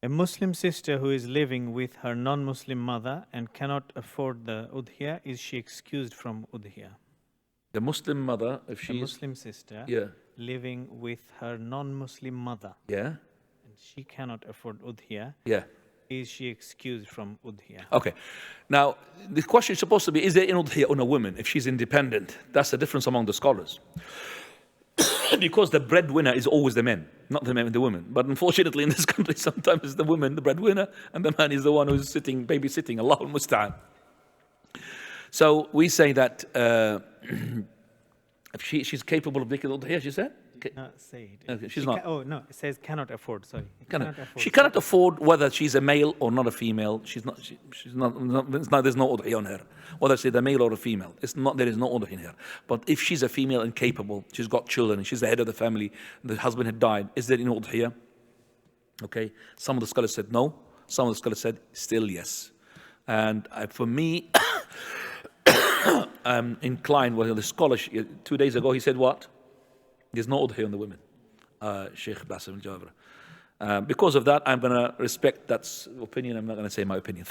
A Muslim sister who is living with her non-Muslim mother and cannot afford the Udhiyyah, is she excused from Udhiyyah? The Muslim mother, if A she's Muslim sister yeah, living with her non-Muslim mother yeah, and she cannot afford Udhiyyah, yeah. is she excused from Udhiyyah? Okay. Now, the question is supposed to be, is there an Udhiyyah on a woman if she's independent? That's the difference among the scholars. Because the breadwinner is always the men, not the men and the women. But unfortunately in this country, sometimes it's the woman, the breadwinner, and the man is the one who's sitting, babysitting. Allahul Musta'an. So we say that if she's capable of making Udhiyyah, she said? Not say it. Okay, she's not. Oh, no, it says cannot afford, sorry. She cannot afford whether she's a male or not a female. She's not. There's no Udhiyyah on her. Whether she's a male or a female, it's not. There is no Udhiyyah in her. But if she's a female and capable, she's got children, and she's the head of the family, the husband had died, is there an Udhiyyah? Okay. Some of the scholars said no. Some of the scholars said still yes. And for me, I'm inclined. Well, the scholar 2 days ago he said what? There's no Udhiyyah on the women, Sheikh Bassam al-Jabra. Because of that, I'm going to respect that opinion. I'm not going to say my opinion.